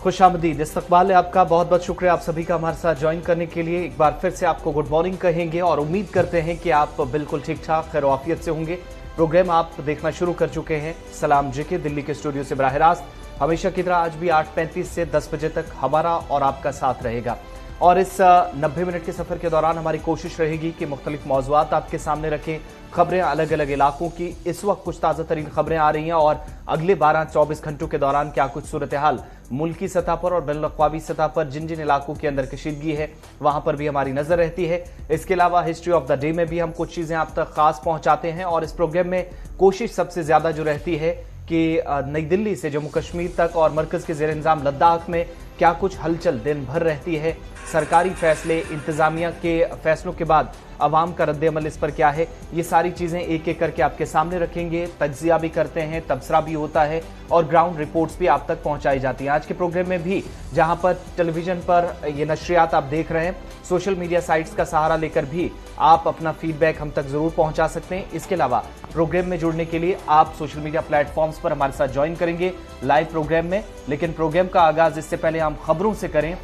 खुशामदीद। इस्तकबाल है आपका, बहुत बहुत शुक्रिया आप सभी का हमारे साथ ज्वाइन करने के लिए। एक बार फिर से आपको गुड मॉर्निंग कहेंगे और उम्मीद करते हैं कि आप बिल्कुल ठीक ठाक खैर आफियत से होंगे। प्रोग्राम आप देखना शुरू कर चुके हैं सलाम जेके दिल्ली के स्टूडियो से बराह रास्त। हमेशा की तरह आज भी 8:35 से 10 बजे तक हमारा और आपका साथ रहेगा और इस 90 मिनट के सफर के दौरान हमारी कोशिश रहेगी कि मुख्तलिफ मौज़ूआत आपके सामने रखें। खबरें अलग अलग इलाकों की, इस वक्त कुछ ताज़ा तरीन खबरें आ रही हैं और अगले 12-24 घंटों के दौरान क्या कुछ सूरत हाल मुल्की सतह पर और बैनुल-अक़वामी सतह पर जिन जिन इलाकों के अंदर कशीदगी है वहां पर भी हमारी नजर रहती है। इसके अलावा हिस्ट्री ऑफ द डे में भी हम कुछ चीजें आप तक खास पहुंचाते हैं और इस प्रोग्राम में कोशिश सबसे ज्यादा जो रहती है कि नई दिल्ली से जम्मू कश्मीर तक और मरकज के जेर इंतजाम लद्दाख में क्या कुछ हलचल दिन भर रहती है। सरकारी फैसले, इंतजामिया के फैसलों के बाद अवाम का रद्द-ए-अमल इस पर क्या है, ये सारी चीजें एक एक करके आपके सामने रखेंगे। तज्जिया भी करते हैं, तबसरा भी होता है और ग्राउंड रिपोर्ट्स भी आप तक पहुंचाई जाती हैं। आज के प्रोग्राम में भी जहां पर टेलीविजन पर ये नशरियात आप देख रहे हैं, सोशल मीडिया साइट्स का सहारा लेकर भी आप अपना फीडबैक हम तक जरूर पहुंचा सकते हैं। इसके अलावा प्रोग्राम में जुड़ने के लिए आप सोशल मीडिया प्लेटफॉर्म्स पर हमारे साथ ज्वाइन करेंगे लाइव प्रोग्राम में। लेकिन प्रोग्राम का आगाज इससे पहले हम खबरों से करें।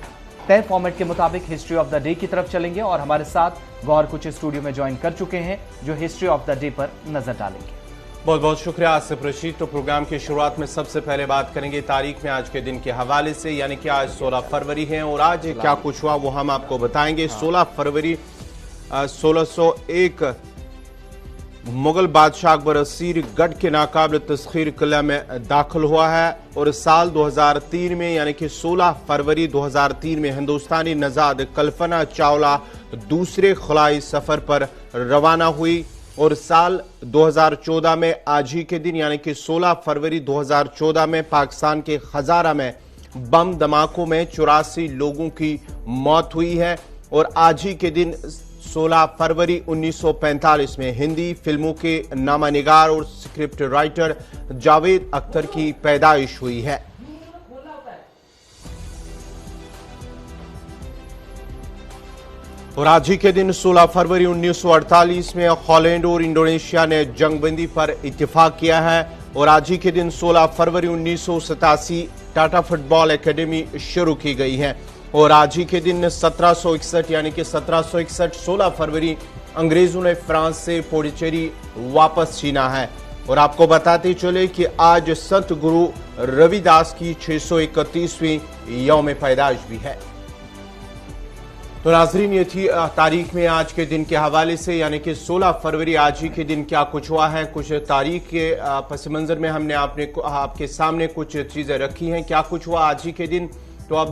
तय फॉर्मेट के मुताबिक हिस्ट्री ऑफ द डे की तरफ चलेंगे और हमारे साथ गौर कुछ स्टूडियो में ज्वाइन कर चुके हैं जो हिस्ट्री ऑफ द डे पर नजर डालेंगे। बहुत बहुत शुक्रिया आसिफ रशीद। तो प्रोग्राम की शुरुआत में सबसे पहले बात करेंगे तारीख में आज के दिन के हवाले से, यानी कि आज 16 फरवरी है और आज क्या कुछ हुआ वो हम आपको बताएंगे। 16 फरवरी 1601 मुगल बादशाह अकबर असीर गढ़ के नाकाबिल तस्खीर किला में दाखिल हुआ है और साल 2003 में यानी कि 16 फरवरी 2003 में हिंदुस्तानी नजाद कल्पना चावला दूसरे खलाई सफर पर रवाना हुई और साल 2014 में आज ही के दिन यानी कि 16 फरवरी 2014 में पाकिस्तान के हजारा में बम धमाकों में 84 लोगों की मौत हुई है और आज ही के दिन 16 फरवरी 1945 में हिंदी फिल्मों के नामानिगार और स्क्रिप्ट राइटर जावेद अख्तर की पैदाइश हुई है। और आज ही के दिन 16 फरवरी 1948 में हॉलैंड और इंडोनेशिया ने जंगबंदी पर इत्तेफाक किया है और आज ही के दिन 16 फरवरी 1987 टाटा फुटबॉल एकेडमी शुरू की गई है और आज ही के दिन 1761 यानी कि 1761 16 फरवरी अंग्रेजों ने फ्रांस से पुडुचेरी वापस छीना है। और आपको बताते चले कि आज संत गुरु रविदास की 631वीं यौम पैदाइश भी है। तो नाजरीन, ये थी तारीख में आज के दिन के हवाले से, यानी कि 16 फरवरी आज ही के दिन क्या कुछ हुआ है। कुछ तारीख के पस मंजर में हमने आपके सामने कुछ चीजें रखी हैं, क्या कुछ हुआ आज ही के दिन। तो अब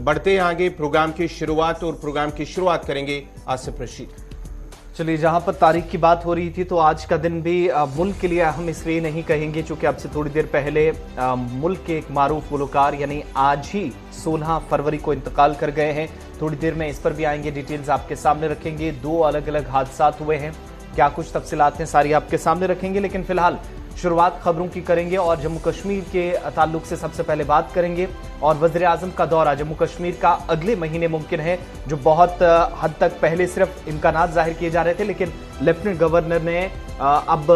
बढ़ते हैं आगे प्रोग्राम की शुरुआत और प्रोग्राम की शुरुआत करेंगे आसिफ रशीद। चलिए, जहां पर तारीख की बात हो रही थी तो आज का दिन भी मुल्क के लिए अहम इसलिए नहीं कहेंगे चूंकि अब से थोड़ी देर पहले मुल्क के एक मारूफ गुलकार यानी आज ही 16 फरवरी को इंतकाल कर गए हैं। थोड़ी देर में इस पर भी आएंगे, डिटेल्स आपके सामने रखेंगे। 2 अलग अलग हादसा हुए हैं, क्या कुछ तफसीलात हैं सारी आपके सामने रखेंगे। लेकिन फिलहाल शुरुआत खबरों की करेंगे और जम्मू कश्मीर के ताल्लुक से सबसे पहले बात करेंगे। और वज़ीर आज़म का दौरा जम्मू कश्मीर का अगले महीने मुमकिन है, जो बहुत हद तक पहले सिर्फ इम्कानात जाहिर किए जा रहे थे, लेकिन लेफ्टिनेंट गवर्नर ने अब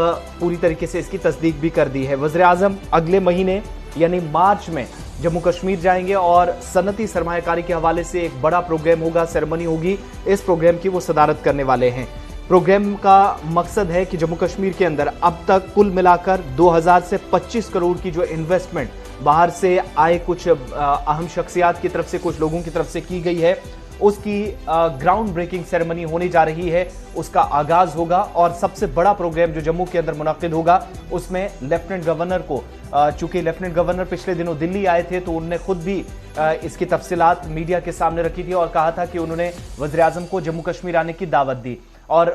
पूरी तरीके से इसकी तस्दीक भी कर दी है। वज़ीर आज़म अगले महीने यानी मार्च में जम्मू कश्मीर जाएंगे और सनती सरमायाकारी के हवाले से एक बड़ा प्रोग्राम होगा, सेरेमनी होगी। इस प्रोग्राम की वो सदारत करने वाले हैं। प्रोग्राम का मकसद है कि जम्मू कश्मीर के अंदर अब तक कुल मिलाकर 2000 से 25 करोड़ की जो इन्वेस्टमेंट बाहर से आए कुछ अहम शख्सियात की तरफ से, कुछ लोगों की तरफ से की गई है, उसकी ग्राउंड ब्रेकिंग सेरेमनी होने जा रही है। उसका आगाज होगा और सबसे बड़ा प्रोग्राम जो जम्मू के अंदर मुनक्किद होगा उसमें लेफ्टिनेंट गवर्नर को, चूंकि लेफ्टिनेंट गवर्नर पिछले दिनों दिल्ली आए थे तो उन्होंने खुद भी इसकी तफसीलात मीडिया के सामने रखी थी और कहा था कि उन्होंने वज़ीर आज़म को जम्मू कश्मीर आने की दावत दी और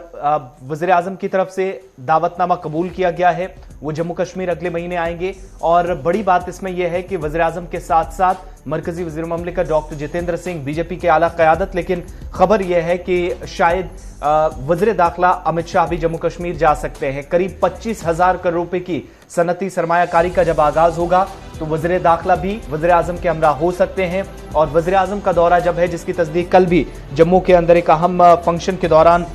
वज़ीर आज़म की तरफ से दावतनामा कबूल किया गया है। वो जम्मू कश्मीर अगले महीने आएंगे और बड़ी बात इसमें यह है कि वज़ीर आज़म के साथ साथ मरकजी वज़ीर ममलिकत डॉक्टर जितेंद्र सिंह, बीजेपी के आला क़यादत। लेकिन खबर यह है कि शायद वज़ीर दाखिला अमित शाह भी जम्मू कश्मीर जा सकते हैं। करीब 25,000 करोड़ रुपए की सनती सरमायाकारी का जब आगाज होगा तो वज़ीर दाखिला भी वज़ीर आज़म के हमरा हो सकते हैं। और वज़ीर आज़म का दौरा जब है, जिसकी तस्दीक कल भी जम्मू के अंदर एक अहम फंक्शन के दौरान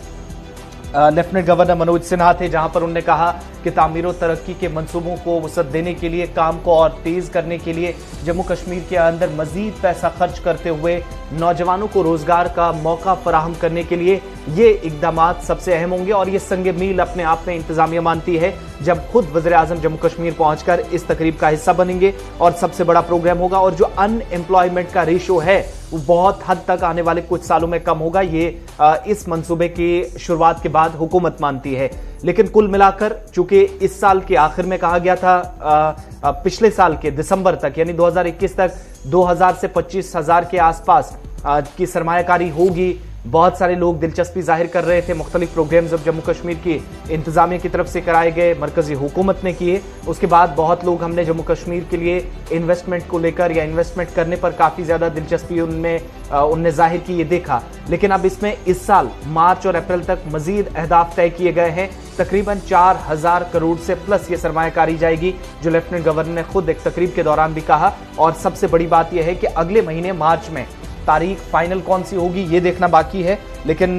लेफ्टिनेंट गवर्नर मनोज सिन्हा थे, जहां पर उन्होंने कहा कि तामीर और तरक्की के मंसूबों को वसअत देने के लिए, काम को और तेज करने के लिए, जम्मू कश्मीर के अंदर मजीद पैसा खर्च करते हुए नौजवानों को रोजगार का मौका फराहम करने के लिए ये इकदाम सबसे अहम होंगे। और ये संगे मील अपने आप में इंतजामिया मानती है जब खुद वज़ीर आज़म जम्मू कश्मीर पहुंचकर इस तकरीब का हिस्सा बनेंगे और सबसे बड़ा प्रोग्राम होगा। और जो अनएम्प्लॉयमेंट का रेशो है वो बहुत हद तक आने वाले कुछ सालों में कम होगा, ये इस मंसूबे की शुरुआत के बाद हुकूमत मानती है। लेकिन कुल मिलाकर चूंकि इस साल के आखिर में कहा गया था पिछले साल के दिसंबर तक यानी 2021 तक 2000 से 25,000 के आसपास की सरमायाकारी होगी, बहुत सारे लोग दिलचस्पी जाहिर कर रहे थे। मुख्तलिफ प्रोग्राम्स जब जम्मू कश्मीर की इंतजामिया की तरफ से कराए गए, मरकजी हुकूमत ने किए, उसके बाद बहुत लोग हमने जम्मू कश्मीर के लिए इन्वेस्टमेंट को लेकर या इन्वेस्टमेंट करने पर काफ़ी ज़्यादा दिलचस्पी उनने जाहिर की, ये देखा। लेकिन अब इसमें इस साल मार्च और अप्रैल तक मजीद अहदाफ तय किए गए हैं। तकरीबन 4,000 करोड़ से प्लस ये सरमायाकारी जाएगी, जो लेफ्टिनेंट गवर्नर ने खुद एक तकरीब के दौरान भी कहा। और सबसे बड़ी बात यह है कि अगले महीने मार्च में तारीख फाइनल कौन सी होगी ये देखना बाकी है, लेकिन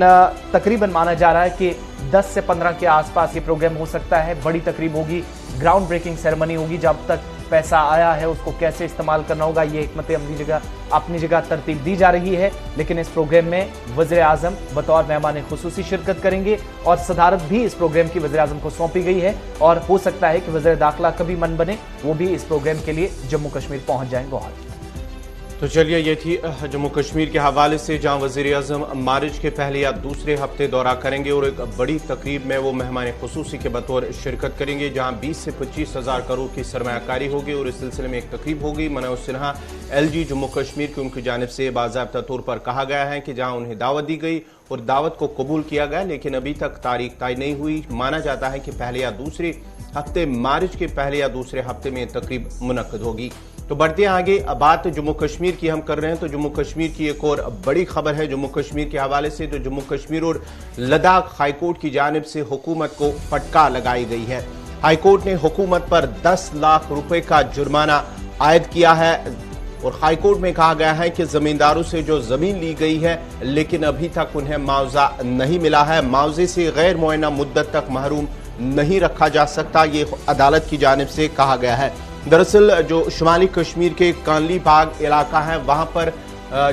तकरीबन माना जा रहा है कि 10 से 15 के आसपास ये प्रोग्राम हो सकता है। बड़ी तकरीब होगी, ग्राउंड ब्रेकिंग सेरेमनी होगी, जब तक पैसा आया है उसको कैसे इस्तेमाल करना होगा ये हिकमत अमली अपनी जगह तरतीब दी जा रही है। लेकिन इस प्रोग्राम में वज़ीर आज़म बतौर मेहमान खुसूसी शिरकत करेंगे और सदारत भी इस प्रोग्राम की वज़ीर आज़म को सौंपी गई है। और हो सकता है कि वज़ीर दाखिला कभी मन बने वो भी इस प्रोग्राम के लिए जम्मू कश्मीर पहुंच जाएंगे। तो चलिए, ये थी जम्मू कश्मीर के हवाले से, जहां वज़ीर आज़म मार्च के पहले या दूसरे हफ्ते दौरा करेंगे और एक बड़ी तकरीब में वो मेहमान खुसूसी के बतौर शिरकत करेंगे, जहां 20 से 25,000 करोड़ की सरमायाकारी होगी। और इस सिलसिले में एक तकरीब होगी। मनोज सिन्हा LG जम्मू कश्मीर की उनकी जानिब से बाज़ाब्ता तौर पर कहा गया है कि जहाँ उन्हें दावत दी गई और दावत को कबूल किया गया, लेकिन अभी तक तारीख तय नहीं हुई। माना जाता है कि पहले या दूसरे हफ्ते, मार्च के पहले या दूसरे हफ्ते में तकरीब मुनक्कद होगी। तो बढ़ते हैं आगे। बात जम्मू कश्मीर की हम कर रहे हैं, तो जम्मू कश्मीर की एक और बड़ी खबर है जम्मू कश्मीर के हवाले से। तो जम्मू कश्मीर और लद्दाख हाईकोर्ट की जानिब से हुकूमत को फटकार लगाई गई है। हाईकोर्ट ने हुकूमत पर 10 लाख रुपए का जुर्माना आयद किया है और हाईकोर्ट में कहा गया है कि जमींदारों से जो जमीन ली गई है लेकिन अभी तक उन्हें मुआवजा नहीं मिला है, मुआवजे से गैर मुअय्यना मुद्दत तक महरूम नहीं रखा जा सकता, ये अदालत की जानिब से कहा गया है। दरअसल जो शुमाली कश्मीर के कानली बाग इलाका है, वहां पर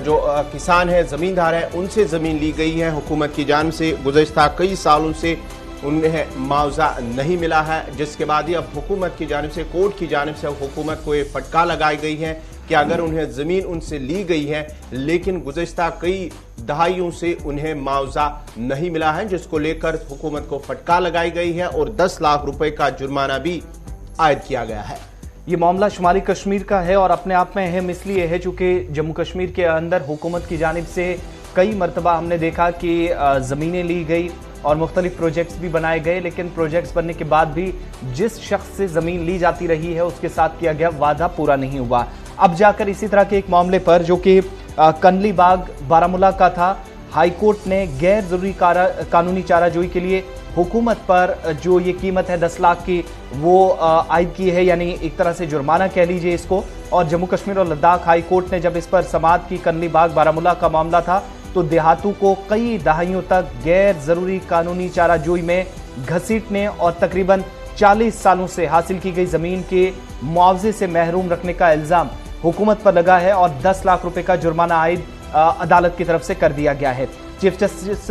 जो किसान है, जमींदार है, उनसे जमीन ली गई है हुकूमत की जानिब से। गुज़श्ता कई सालों से उन्हें मुआवजा नहीं मिला है, जिसके बाद ही अब हुकूमत की जानिब से, कोर्ट की जानिब से हुकूमत को ये फटकार लगाई गई है कि अगर उन्हें जमीन उनसे ली गई है लेकिन गुज़श्ता कई दहाइयों से उन्हें मुआवजा नहीं मिला है, जिसको लेकर हुकूमत को फटकार लगाई गई है और 10 लाख रुपए का जुर्माना भी आयद किया गया है। ये मामला शुमाली कश्मीर का है और अपने आप में अहम इसलिए है चूंकि जम्मू कश्मीर के अंदर हुकूमत की जानिब से कई मरतबा हमने देखा कि ज़मीनें ली गई और मुख्तलिफ प्रोजेक्ट्स भी बनाए गए, लेकिन प्रोजेक्ट्स बनने के बाद भी जिस शख्स से ज़मीन ली जाती रही है उसके साथ किया गया वादा पूरा नहीं हुआ। अब जाकर इसी तरह के एक मामले पर जो कि कनली बाग बारामूला का था, हाईकोर्ट ने गैर जरूरी कानूनी चाराजोई के लिए हुकूमत पर जो ये कीमत है 10 लाख की वो आयद की है, यानी एक तरह से जुर्माना कह लीजिए इसको। और जम्मू कश्मीर और लद्दाख हाई कोर्ट ने जब इस पर समाअत की, कनली बाग बारामूला का मामला था, तो देहातों को कई दहाइयों तक गैर जरूरी कानूनी चाराजोई में घसीटने और तकरीबन 40 सालों से हासिल की गई जमीन के मुआवजे से महरूम रखने का इल्जाम हुकूमत पर लगा है और 10 लाख रुपए का जुर्माना आयद अदालत की तरफ से कर दिया गया है। चीफ जस्टिस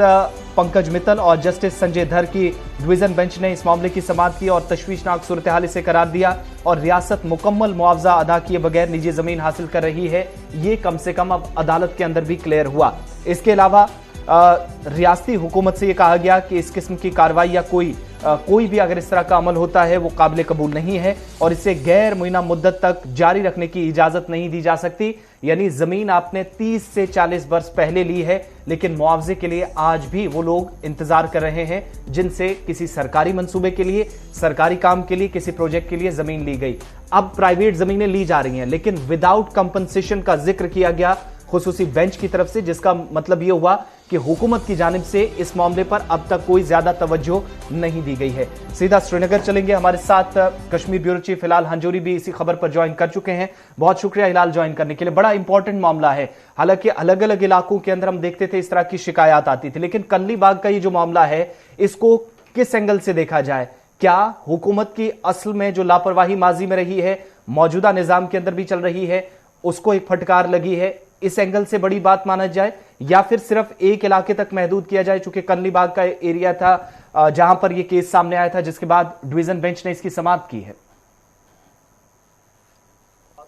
पंकज मित्तल और जस्टिस संजय धर की डिवीजन बेंच ने इस मामले की समाअत की और तशवीशनाक सूरत हाल इसे करार दिया और रियासत मुकम्मल मुआवजा अदा किए बगैर निजी जमीन हासिल कर रही है, ये कम से कम अब अदालत के अंदर भी क्लियर हुआ। इसके अलावा रियासती हुकूमत से यह कहा गया कि इस किस्म की कार्रवाई या कोई भी अगर इस तरह का अमल होता है वो काबिल कबूल नहीं है और इसे गैर मुय्यना मुद्दत तक जारी रखने की इजाजत नहीं दी जा सकती। यानी जमीन आपने 30 से 40 वर्ष पहले ली है लेकिन मुआवजे के लिए आज भी वो लोग इंतजार कर रहे हैं जिनसे किसी सरकारी मंसूबे के लिए, सरकारी काम के लिए, किसी प्रोजेक्ट के लिए जमीन ली गई। अब प्राइवेट जमीनें ली जा रही हैं लेकिन विदाउट कंपनसेशन का जिक्र किया गया खुसूसी बेंच की तरफ से, जिसका मतलब यह हुआ कि हुकूमत की जानिब से इस मामले पर अब तक कोई ज्यादा तवज्जो नहीं दी गई है। सीधा श्रीनगर चलेंगे, हमारे साथ कश्मीर ब्यूरो चीफ हिलाल हंजूरी भी इसी खबर पर ज्वाइन कर चुके हैं। बहुत शुक्रिया हिलाल ज्वाइन करने के लिए। बड़ा इंपॉर्टेंट मामला है, हालांकि अलग अलग इलाकों के अंदर हम देखते थे इस तरह की शिकायत आती थी, लेकिन कल्ली बाग का ये जो मामला है इसको किस एंगल से देखा जाए? क्या हुकूमत की असल में जो लापरवाही माजी में रही है, मौजूदा निजाम के अंदर भी चल रही है, उसको एक फटकार लगी है, इस एंगल से बड़ी बात माना जाए, या फिर सिर्फ एक इलाके तक महदूद किया जाए? चूंकि कल्ली बाग का एरिया था जहां पर यह केस सामने आया था, जिसके बाद डिवीजन बेंच ने इसकी समाअत की है।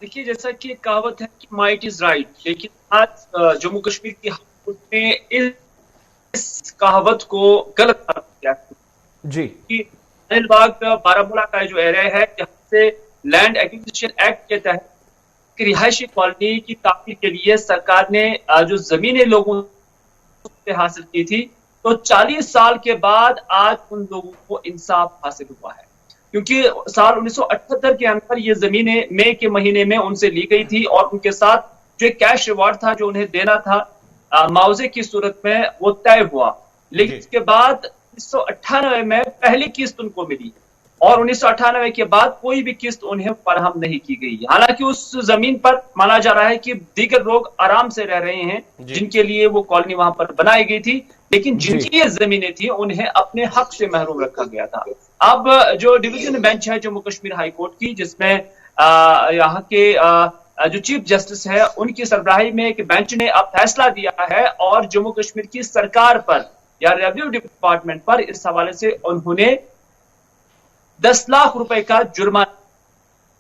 देखिए, जैसा कि कहावत है कि माइट इज राइट, लेकिन आज जम्मू कश्मीर की हाईकोर्ट ने इस कहावत को गलत किया जी। कि बाग बारामूला का जो एरिया है, जहां से लैंड एक्विजिशन एक्ट के तहत रिहायशी कॉलोनी की तामीर के लिए सरकार ने जो जमीनें लोगों से हासिल की थी, तो 40 साल के बाद आज उन लोगों को इंसाफ हासिल हुआ है। क्योंकि साल 1978 के अंदर ये जमीनें मई के महीने में उनसे ली गई थी और उनके साथ जो कैश रिवॉर्ड था जो उन्हें देना था मुआवजे की सूरत में, वो तय हुआ। लेकिन इसके बाद 1998 में पहली किस्त उनको मिली और 1998 के बाद कोई भी किस्त उन्हें फराहम नहीं की गई। हालांकि उस जमीन पर माना जा रहा है कि दीगर लोग आराम से रह रहे हैं जिनके लिए वो कॉलोनी वहां पर बनाई गई थी, लेकिन जिनकी ये जमीनें थी उन्हें अपने हक से महरूम रखा गया था। अब जो डिवीजन बेंच है जम्मू कश्मीर हाई कोर्ट की, जिसमें यहाँ के जो चीफ जस्टिस है, उनकी सरबराही में एक बेंच ने अब फैसला दिया है और जम्मू कश्मीर की सरकार पर या रेवेन्यू डिपार्टमेंट पर इस हवाले से उन्होंने 10 लाख रुपए का जुर्माना,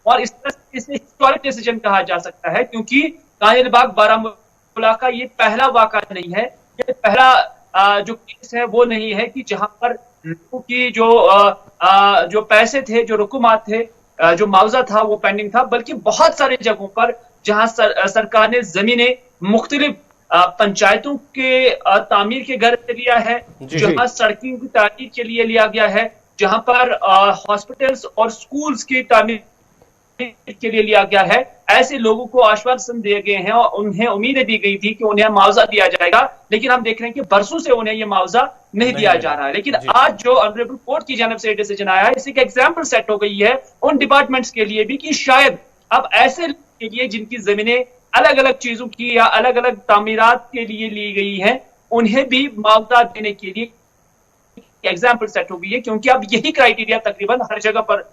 और इस तरह से इसे हिस्टोरिक डिसीजन कहा जा सकता है, क्योंकि काहिलबाग बारामूला का ये पहला वाक़ा नहीं है, ये पहला जो केस है वो नहीं है कि जहां पर लोगों की जो पैसे थे, जो रुकुमात थे, जो मुआवजा था वो पेंडिंग था, बल्कि बहुत सारे जगहों पर जहां सरकार ने जमीनें मुख्तलिफ पंचायतों के तामीर के घर से लिया है, जहां सड़कों की तामीर के लिए लिया गया है, जहां पर हॉस्पिटल्स और स्कूल्स की तामीर के लिए लिया गया है, ऐसे लोगों को आश्वासन दिए गए हैं और उन्हें उम्मीदें दी गई थी कि उन्हें मुआवजा दिया जाएगा, लेकिन हम देख रहे हैं कि बरसों से उन्हें यह मुआवजा नहीं दिया जा रहा है। लेकिन आज जो ऑनरेबल कोर्ट की जानिब से डिसीजन आया है, इसी का एग्जाम्पल सेट हो गई है उन डिपार्टमेंट्स के लिए भी कि शायद अब ऐसे के लिए जिनकी जमीनें अलग अलग चीजों की या अलग अलग तामीरात के लिए ली गई हैं, उन्हें भी मुआवजा देने के लिए एग्जाम्पल सेट हो गई है, क्योंकि अब यही क्राइटेरिया तकरीबन हर जगह पर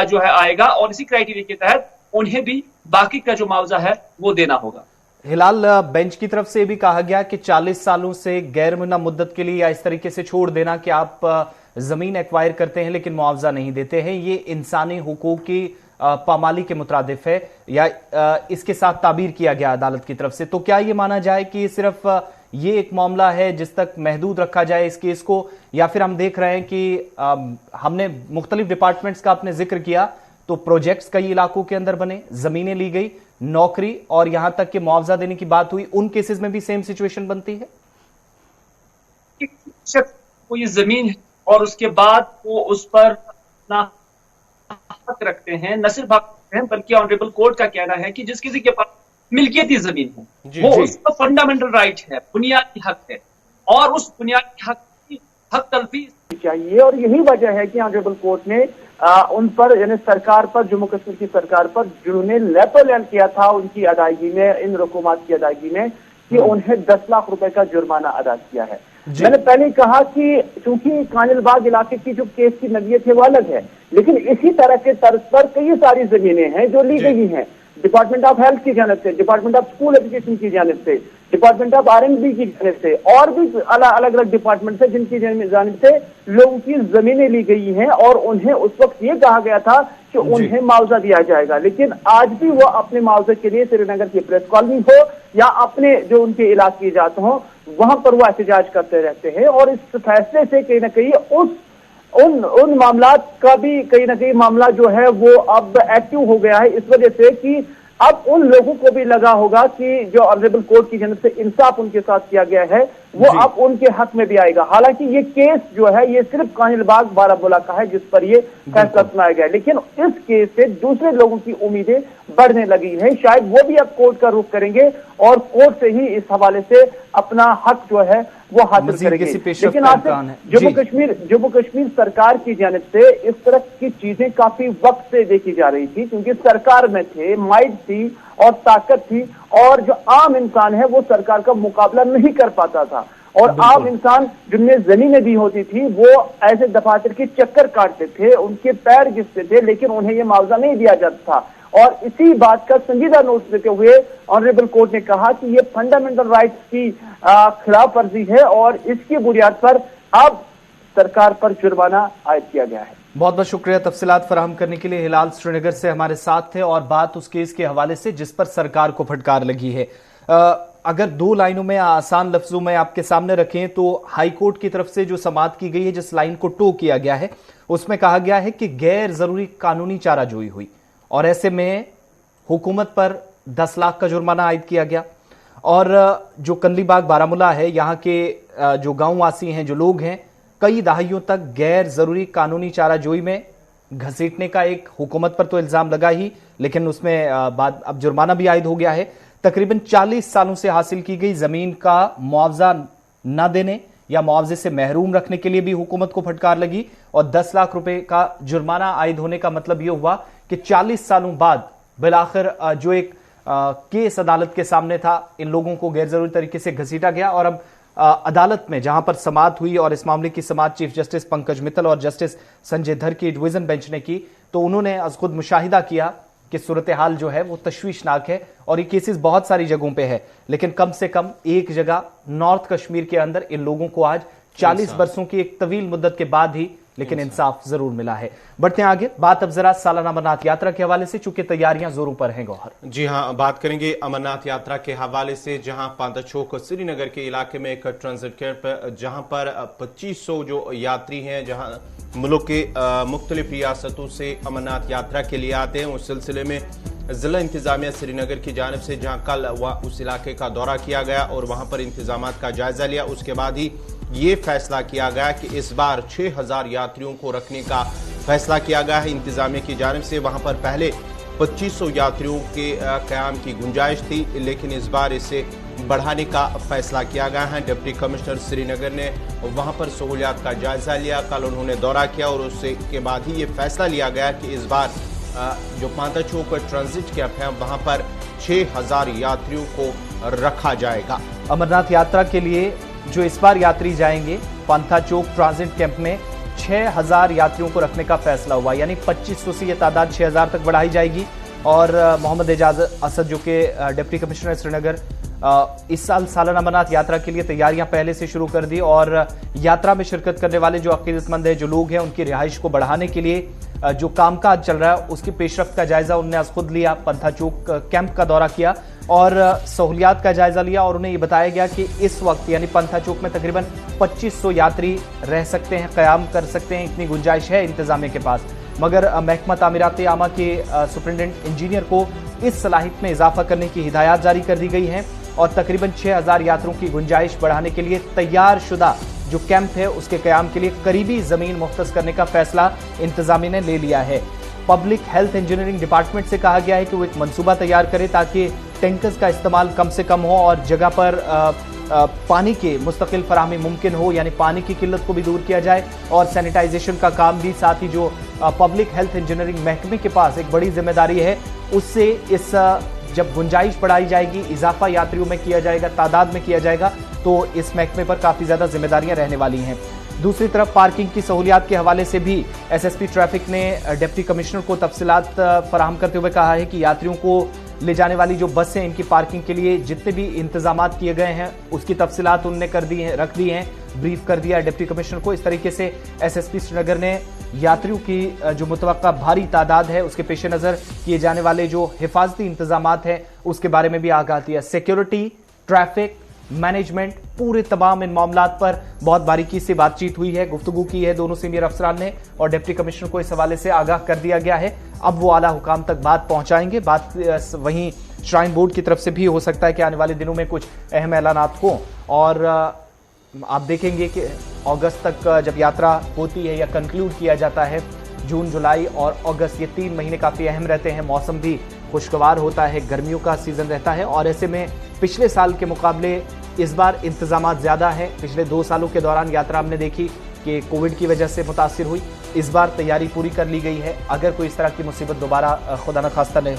जो है आएगा और इसी क्राइटेरिया के तहत उन्हें भी बाकी का जो मुआवजा है वो देना होगा। हिलाल, बेंच की तरफ से भी कहा गया कि 40 सालों से गैर मुना मुद्दत के लिए या इस तरीके से छोड़ देना कि आप जमीन एक्वायर करते हैं लेकिन मुआवजा नहीं देते हैं, ये इंसानी हुकूक की पामाली के मुताबिक है या इसके साथ ताबीर किया गया अदालत की तरफ से। तो क्या ये माना जाए कि सिर्फ ये एक मामला है जिस तक महदूद रखा जाए इस केस को, या फिर हम देख रहे हैं कि हमने मुख्तलिफ डिपार्टमेंट्स का आपने जिक्र किया, तो प्रोजेक्ट्स कई इलाकों के अंदर बने, जमीनें ली गई, नौकरी और यहां तक कि मुआवजा देने की बात हुई, उन केसेस में भी सेम सिचुएशन बनती है? कोई जमीन है और उसके बाद वो उस पर अपना हक रखते हैं, न सिर्फ हक रखते हैं बल्कि ऑनरेबल कोर्ट का कहना है कि जिस किसी के पास मिल्कियती जमीन है वो उसका फंडामेंटल राइट है, बुनियादी हक है, और उस बुनियादी हक की हक तलफी चाहिए। और यही वजह है कि ऑनरेबल कोर्ट ने उन पर, यानी सरकार पर, जम्मू कश्मीर की सरकार पर जिन्होंने लेपोलैंड किया था उनकी अदायगी में, इन रकूमात की अदायगी में, कि उन्हें 10 लाख रुपए का जुर्माना अदा किया है। मैंने पहले कहा कि चूंकि कानिलबाग इलाके की जो केस की नवीयत है वो अलग है, लेकिन इसी तरह के तर्ज पर कई सारी जमीनें हैं जो ली गई हैं डिपार्टमेंट ऑफ हेल्थ की जानिब से, डिपार्टमेंट ऑफ स्कूल एजुकेशन की जानिब से, डिपार्टमेंट ऑफ R&B की जानिब से, और भी अलग अलग डिपार्टमेंट से जिनकी जानिब से लोगों की जमीनें ली गई हैं और उन्हें उस वक्त ये कहा गया था कि उन्हें मुआवजा दिया जाएगा। लेकिन आज भी वो अपने मुआवजे के लिए श्रीनगर की प्रेस कॉलोनी हो या अपने जो उनके इलाके जात हो, वहां पर वो एहतजाज करते रहते हैं। और इस फैसले से कहीं ना कहीं उन मामलात का भी कहीं ना कहीं मामला जो है वो अब एक्टिव हो गया है, इस वजह से कि अब उन लोगों को भी लगा होगा कि जो ऑनरेबल कोर्ट की जानिब से इंसाफ उनके साथ किया गया है वो अब उनके हक में भी आएगा। हालांकि ये केस जो है ये सिर्फ कानिलबाग बारामूला का है जिस पर ये फैसला सुनाया गया है, लेकिन इस केस से दूसरे लोगों की उम्मीदें बढ़ने लगी हैं। शायद वो भी अब कोर्ट का रुख करेंगे और कोर्ट से ही इस हवाले से अपना हक जो है वो हासिल करेंगे। लेकिन आज जम्मू कश्मीर सरकार की जानिब से इस तरह की चीजें काफी वक्त से देखी जा रही थी, क्योंकि सरकार में थे, माइट थी और ताकत थी, और जो आम इंसान है वो सरकार का मुकाबला नहीं कर पाता था। और आम इंसान जिनमें जमीनें दी होती थी वो ऐसे दफातर के चक्कर काटते थे, उनके पैर घिसते थे, लेकिन उन्हें ये मुआवजा नहीं दिया जाता था। और इसी बात का संजीदा नोट देते हुए ऑनरेबल कोर्ट ने कहा कि ये फंडामेंटल राइट्स की खिलाफ वर्जी है और इसकी बुनियाद पर अब सरकार पर जुर्माना आयद किया गया है। बहुत बहुत शुक्रिया तफसीलात फराहम करने के लिए। हिलाल श्रीनगर से हमारे साथ थे और बात उस केस के हवाले से जिस पर सरकार को फटकार लगी है। अगर दो लाइनों में आसान लफ्जों में आपके सामने रखें तो हाईकोर्ट की तरफ से जो समाअत की गई है, जिस लाइन को टो किया गया है, उसमें कहा गया है कि गैर जरूरी कानूनी चाराजोई हुई और ऐसे में हुकूमत पर 10 लाख का जुर्माना आयद किया गया। और जो कंदलीबाग बारामूला है, यहाँ के जो गांव वासी हैं, जो लोग हैं, कई दहाइयों तक गैर जरूरी कानूनी चाराजोई में घसीटने का एक हुकूमत पर तो इल्जाम लगा ही, लेकिन उसमें बाद अब जुर्माना भी आयद हो गया है। तकरीबन 40 सालों से हासिल की गई जमीन का मुआवजा न देने या मुआवजे से महरूम रखने के लिए भी हुकूमत को फटकार लगी और 10 लाख रुपए का जुर्माना आयद होने का मतलब यह हुआ कि 40 सालों बाद बिलाखिर जो एक केस अदालत के सामने था, इन लोगों को गैर जरूरी तरीके से घसीटा गया। और अब अदालत में जहां पर समाअत हुई और इस मामले की समाअत चीफ जस्टिस पंकज मित्तल और जस्टिस संजय धर की डिवीजन बेंच ने की, तो उन्होंने अज खुद मुशाहिदा किया कि सूरत हाल जो है वो तशवीशनाक है और ये केसेस बहुत सारी जगहों पे है, लेकिन कम से कम एक जगह नॉर्थ कश्मीर के अंदर इन लोगों को आज 40 बरसों की एक तवील मुद्दत के बाद ही लेकिन इंसाफ जरूर मिला है। बढ़ते हैं आगे, बात अब जरा सालाना अमरनाथ यात्रा के हवाले से, चूंकि तैयारियां जोरों पर हैं। गौहर जी हां, बात करेंगे अमरनाथ यात्रा के हवाले से, जहां पांताचोक श्रीनगर के इलाके में एक ट्रांजिट कैंप जहां पर 2500 जो यात्री हैं, जहां मुल्क के मुख्तलिफ रियासतों से अमरनाथ यात्रा के लिए आते हैं, उस सिलसिले में जिला इंतजामिया श्रीनगर की जानिब से जहां कल उस इलाके का दौरा किया गया और वहां पर इंतजामात का जायजा लिया, उसके बाद ही ये फैसला किया गया कि इस बार 6000 यात्रियों को रखने का फैसला किया गया है इंतजामिया की जानिब से। वहां पर पहले 2500 यात्रियों के क़याम की गुंजाइश थी, लेकिन इस बार इसे बढ़ाने का फैसला किया गया है। डिप्टी कमिश्नर श्रीनगर ने वहां पर सहूलियात का जायजा लिया, कल उन्होंने दौरा किया और उससे के बाद ही ये फैसला लिया गया कि इस बार जो पांताचोक ट्रांजिट कैंप है वहां पर 6000 यात्रियों को रखा जाएगा। अमरनाथ यात्रा के लिए जो इस बार यात्री जाएंगे पांताचोक ट्रांजिट कैंप में 6000 यात्रियों को रखने का फैसला हुआ, यानी 2500 से यह तादाद 6000 तक बढ़ाई जाएगी। और मोहम्मद एजाज असद जो कि डिप्टी कमिश्नर श्रीनगर इस साल सालाना अमरनाथ यात्रा के लिए तैयारियां पहले से शुरू कर दी और यात्रा में शिरकत करने वाले जो अकीदतमंद है, जो लोग हैं, उनकी रिहाइश को बढ़ाने के लिए जो कामकाज चल रहा है उसकी पेशरफ्त का जायजा उन्होंने आज खुद लिया। पांताचोक कैंप का दौरा किया और सहूलियात का जायजा लिया और उन्हें यह बताया गया कि इस वक्त यानी पांताचोक में तकरीबन 2500 यात्री रह सकते हैं, क़याम कर सकते हैं, इतनी गुंजाइश है इंतजामिया के पास। मगर महकमा तामीरात आमा के सुपरिटेंडेंट इंजीनियर को इस सलाहियत में इजाफा करने की हिदायत जारी कर दी गई है और तकरीबन 6000 यात्रियों की गुंजाइश बढ़ाने के लिए तैयार शुदा जो कैंप है उसके क़याम के लिए करीबी जमीन मुख्तस करने का फैसला इंतजामिया ने ले लिया है। पब्लिक हेल्थ इंजीनियरिंग डिपार्टमेंट से कहा गया है कि वो एक मंसूबा तैयार करे ताकि टैंकर्स का इस्तेमाल कम से कम हो और जगह पर पानी के मुस्तकिल फराहमी मुमकिन हो, यानी पानी की किल्लत को भी दूर किया जाए और सैनिटाइजेशन का काम भी। साथ ही जो पब्लिक हेल्थ इंजीनियरिंग महकमे के पास एक बड़ी जिम्मेदारी है, उससे इस जब गुंजाइश बढ़ाई जाएगी, इजाफा यात्रियों में किया जाएगा, तादाद में किया जाएगा, तो इस महकमे पर काफ़ी ज़्यादा जिम्मेदारियां रहने वाली हैं। दूसरी तरफ पार्किंग की सहूलियात के हवाले से भी एसएसपी ट्रैफिक ने डिप्टी कमिश्नर को तफसीलात फराहम करते हुए कहा है कि यात्रियों को ले जाने वाली जो बस हैं, इनकी पार्किंग के लिए जितने भी इंतजामात किए गए हैं उसकी तफसीलात उन्होंने रख दी हैं, ब्रीफ कर दिया डिप्टी कमिश्नर को। इस तरीके से एसएसपी श्रीनगर ने यात्रियों की जो मुतवक्का भारी तादाद है उसके पेश नज़र किए जाने वाले जो हिफाजती इंतजामात हैं उसके बारे में भी आगाह दिया। सिक्योरिटी, ट्रैफिक मैनेजमेंट, पूरे तमाम इन मामलात पर बहुत बारीकी से बातचीत हुई है, गुफ्तगू की है दोनों सीनियर अफसरान ने और डिप्टी कमिश्नर को इस हवाले से आगाह कर दिया गया है। अब वो आला हुकाम तक बात पहुंचाएंगे। बात वहीं श्राइन बोर्ड की तरफ से भी हो सकता है कि आने वाले दिनों में कुछ अहम ऐलानात हों, और आप देखेंगे कि अगस्त तक जब यात्रा होती है या कंक्लूड किया जाता है, जून, जुलाई और अगस्त, ये 3 महीने काफ़ी अहम रहते हैं। मौसम भी खुशगवार होता है, गर्मियों का सीज़न रहता है, और ऐसे में पिछले साल के मुकाबले इस बार इंतजामात ज़्यादा है। पिछले 2 सालों के दौरान यात्रा हमने देखी कि कोविड की वजह से मुतासिर हुई। इस बार तैयारी पूरी कर ली गई है। अगर कोई इस तरह की मुसीबत दोबारा खुदा न खास्ता नहीं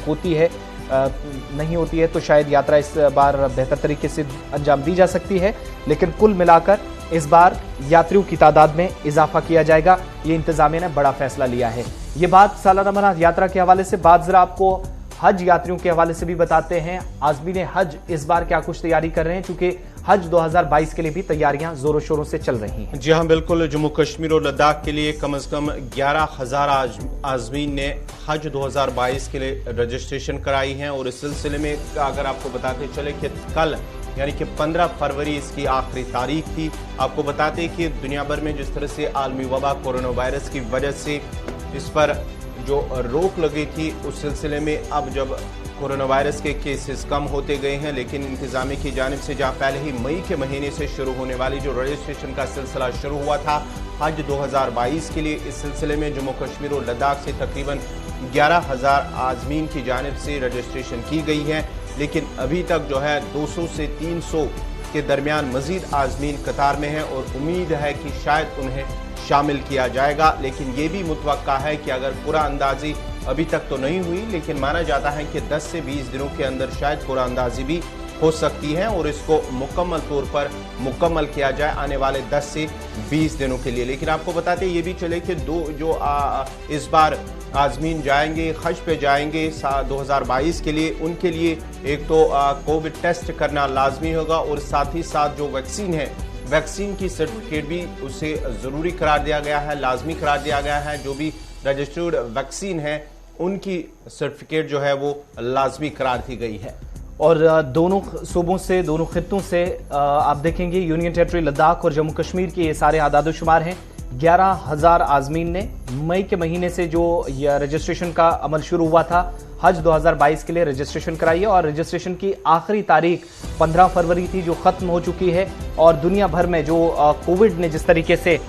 होती है तो शायद यात्रा इस बार बेहतर तरीके से अंजाम दी जा सकती है। लेकिन कुल मिलाकर इस बार यात्रियों की तादाद में इजाफा किया जाएगा। ये इंतजामिया ने बड़ा फैसला लिया है। ये बात सालाना मना यात्रा के हवाले से। बात जरा आपको हज यात्रियों के हवाले से भी बताते हैं। आज़मीन हज इस बार क्या कुछ तैयारी कर रहे हैं, क्योंकि हज 2022 के लिए भी तैयारियां जोरों शोरों से चल रही हैं। जी हाँ, बिल्कुल। जम्मू कश्मीर और लद्दाख के लिए कम से कम 11,000 आज़मीन ने हज 2022 के लिए रजिस्ट्रेशन कराई है। और इस सिलसिले में अगर आपको बताते चले कि कल यानी कि 15 फरवरी इसकी आखिरी तारीख थी। आपको बताते कि दुनिया भर में जिस तरह से आलमी वबा कोरोना वायरस की वजह से इस पर जो रोक लगी थी, उस सिलसिले में अब जब कोरोना वायरस के केसेस कम होते गए हैं, लेकिन इंतजामिया की जानिब से जहां पहले ही मई के महीने से शुरू होने वाली जो रजिस्ट्रेशन का सिलसिला शुरू हुआ था हज 2022 के लिए, इस सिलसिले में जम्मू कश्मीर और लद्दाख से तकरीबन 11,000 आज़मीन की जानिब से रजिस्ट्रेशन की गई है। लेकिन अभी तक जो है 200 से 300 के दरमियान मजीद आज़मीन कतार में हैं और उम्मीद है कि शायद उन्हें शामिल किया जाएगा। लेकिन ये भी मुतवक्का है कि अगर पूरा अंदाजी अभी तक तो नहीं हुई, लेकिन माना जाता है कि 10 से 20 दिनों के अंदर शायद पूरा अंदाजी भी हो सकती है और इसको मुकम्मल तौर पर मुकम्मल किया जाए आने वाले 10 से 20 दिनों के लिए। लेकिन आपको बताते ये भी चले कि इस बार आज़मीन जाएंगे, हज पे जाएंगे 2022 के लिए, उनके लिए एक तो कोविड टेस्ट करना लाजमी होगा और साथ ही साथ जो वैक्सीन है, वैक्सीन की सर्टिफिकेट भी उसे ज़रूरी करार दिया गया है, लाजमी करार दिया गया है। जो भी रजिस्टर्ड वैक्सीन है उनकी सर्टिफिकेट जो है वो लाजमी करार दी गई है। और दोनों सूबों से, दोनों खित्तों से आप देखेंगे यूनियन टेरिटरी लद्दाख और जम्मू कश्मीर के ये सारे आदाद-ओ-शुमार हैं। 11,000 आज़मीन ने मई के महीने से जो रजिस्ट्रेशन का अमल शुरू हुआ था हज 2022 के लिए रजिस्ट्रेशन कराई है, और रजिस्ट्रेशन की आखिरी तारीख 15 फरवरी थी जो ख़त्म हो चुकी है। और दुनिया भर में जो कोविड ने जिस तरीके से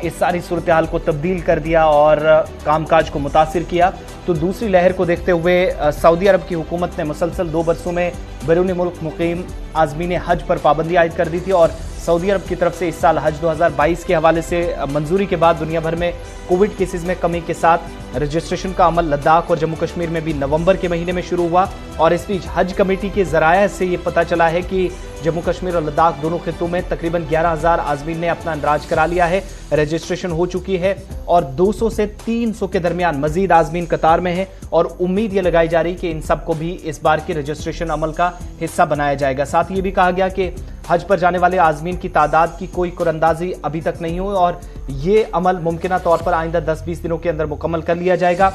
इस सारी सूरत हाल को तब्दील कर दिया और कामकाज को मुतासिर किया, तो दूसरी लहर को देखते हुए सऊदी अरब की हुकूमत ने मुसलसल 2 बरसों में बैरून मुल्क मुकीम आज़मीन हज पर पाबंदी आयद कर दी थी। और सऊदी अरब की तरफ से इस साल हज 2022 के हवाले से मंजूरी के बाद दुनिया भर में कोविड केसेस में कमी के साथ रजिस्ट्रेशन का अमल लद्दाख और जम्मू कश्मीर में भी नवंबर के महीने में शुरू हुआ। और इस बीच हज कमेटी के जराया से ये पता चला है कि जम्मू कश्मीर और लद्दाख दोनों खित्तों में तकरीबन 11,000 आज़मीन ने अपना इंदराज करा लिया है, रजिस्ट्रेशन हो चुकी है, और 200 से 300 के दरमियान मजीद आज़मीन कतार में है। और उम्मीद ये लगाई जा रही कि इन सबको भी इस बार के रजिस्ट्रेशन अमल का हिस्सा बनाया जाएगा। साथ ही ये भी कहा गया कि हज पर जाने वाले आज़मीन की तादाद की कोई कुरंदाजी अभी तक नहीं हुई और ये अमल मुमकिना तौर पर आइंदा 10-20 दिनों के अंदर मुकम्मल कर लिया जाएगा।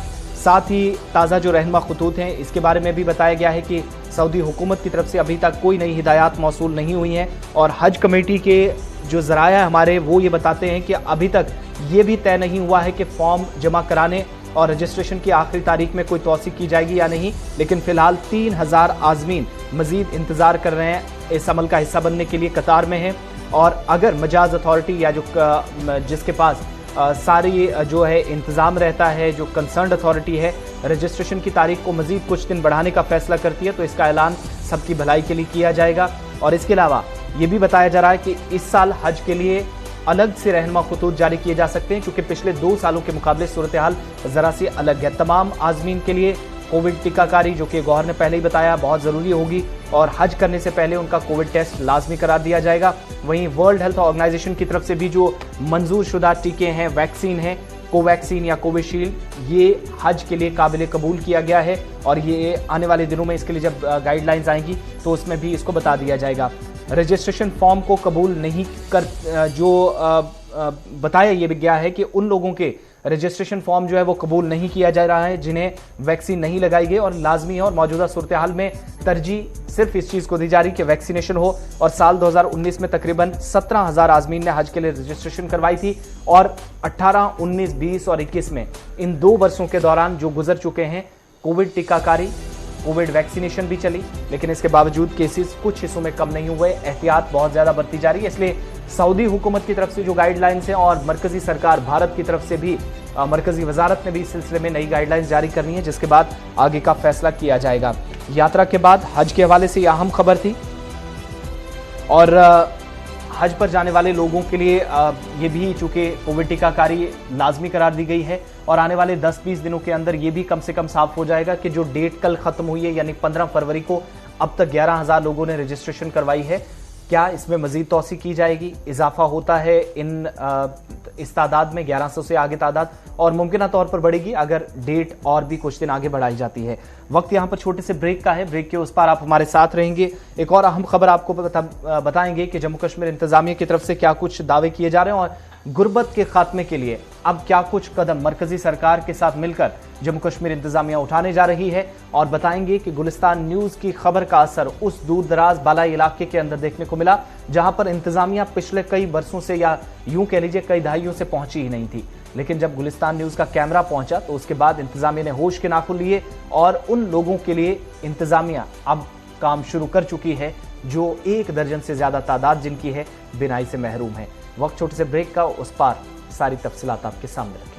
साथ ही ताज़ा जो रहनुमा खतूत हैं इसके बारे में भी बताया गया है कि सऊदी हुकूमत की तरफ से अभी तक कोई नई हिदायत मौसूल नहीं हुई हैं। और हज कमेटी के जो ज़राया हमारे वो ये बताते हैं कि अभी तक ये भी तय नहीं हुआ है कि फॉर्म जमा कराने और रजिस्ट्रेशन की आखिरी तारीख में कोई तौसीक की जाएगी या नहीं। लेकिन फिलहाल 3,000 आज़मीन मजीद इंतजार कर रहे हैं, इस अमल का हिस्सा बनने के लिए कतार में हैं। और अगर मजाज अथॉरिटी या जो जिसके पास सारी जो है इंतज़ाम रहता है, जो कंसर्न अथॉरिटी है, रजिस्ट्रेशन की तारीख को मजीद कुछ दिन बढ़ाने का फैसला करती है तो इसका ऐलान सबकी भलाई के लिए किया जाएगा। और इसके अलावा ये भी बताया जा रहा है कि इस साल हज के लिए अलग से रहनुमा खतूत जारी किए जा सकते हैं, क्योंकि पिछले 2 सालों के मुकाबले सूरत हाल ज़रा सी अलग है। तमाम आज़मीन के लिए कोविड टीकाकारी, जो कि गौहर ने पहले ही बताया, बहुत ज़रूरी होगी और हज करने से पहले उनका कोविड टेस्ट लाजमी करार दिया जाएगा। वहीं वर्ल्ड हेल्थ ऑर्गेनाइजेशन की तरफ से भी जो मंजूर शुदा टीके हैं, वैक्सीन हैं, कोवैक्सीन या कोविशील्ड, ये हज के लिए काबिल कबूल किया गया है। और ये आने वाले दिनों में इसके लिए जब गाइडलाइंस आएंगी तो उसमें भी इसको बता दिया जाएगा। रजिस्ट्रेशन फॉर्म को कबूल नहीं कर जो बताया ये भी गया है कि उन लोगों के रजिस्ट्रेशन फॉर्म जो है वो कबूल नहीं किया जा रहा है जिन्हें वैक्सीन नहीं लगाई गई, और लाजमी है और मौजूदा सूरत हाल में तरजीह सिर्फ इस चीज को दी जा रही कि वैक्सीनेशन हो। और साल 2019 में तकरीबन 17,000 आजमीन ने हज के लिए रजिस्ट्रेशन करवाई थी, और 18, 19, 20 और 21 में इन 2 वर्षों के दौरान जो गुजर चुके हैं, कोविड टीकाकारी, कोविड वैक्सीनेशन भी चली, लेकिन इसके बावजूद केसेस कुछ हिस्सों में कम नहीं हुए। एहतियात बहुत ज्यादा बरती जा रही है, इसलिए सऊदी हुकूमत की तरफ से जो गाइडलाइंस हैं और मरकजी सरकार भारत की तरफ से भी मरकजी वजारत ने भी इस सिलसिले में नई गाइडलाइंस जारी करनी है, जिसके बाद आगे का फैसला किया जाएगा। यात्रा के बाद हज के हवाले से यह अहम खबर थी, और हज पर जाने वाले लोगों के लिए ये भी चूंकि कोविड टीकाकारी लाजमी करार दी गई है, और आने वाले 10-20 दिनों के अंदर ये भी कम से कम साफ हो जाएगा कि जो डेट कल खत्म हुई है यानी 15 फरवरी को अब तक 11,000 लोगों ने रजिस्ट्रेशन करवाई है, क्या इसमें मजीद तौसी की जाएगी, इजाफा होता है इस तादाद में 1100 से आगे तादाद, और मुमकिन तौर पर बढ़ेगी अगर डेट और भी कुछ दिन आगे बढ़ाई जाती है। वक्त यहां पर छोटे से ब्रेक का है, ब्रेक के उस पार आप हमारे साथ रहेंगे। एक और अहम खबर आपको बताएंगे कि जम्मू कश्मीर इंतजामिया की तरफ से क्या कुछ दावे किए जा रहे हैं, और गुर्बत के खात्मे के लिए अब क्या कुछ कदम मरकजी सरकार के साथ मिलकर जम्मू कश्मीर इंतजामिया उठाने जा रही है, और बताएंगे कि गुलिस्तान न्यूज की खबर का असर उस दूर दराज बालाई इलाके के अंदर देखने को मिला जहां पर इंतजामिया पिछले कई बरसों से, या यूं कह लीजिए कई दहाइयों से पहुंची ही नहीं थी, लेकिन जब गुलिस्तान न्यूज का कैमरा पहुंचा तो उसके बाद इंतजामिया ने होश के नाखून लिए, और उन लोगों के लिए इंतजामिया अब काम शुरू कर चुकी है जो 1 दर्जन से ज्यादा तादाद जिनकी है बिनाई से महरूम है। वक्त छोटे से ब्रेक का, उस पार सारी तफसीलात आपके सामने।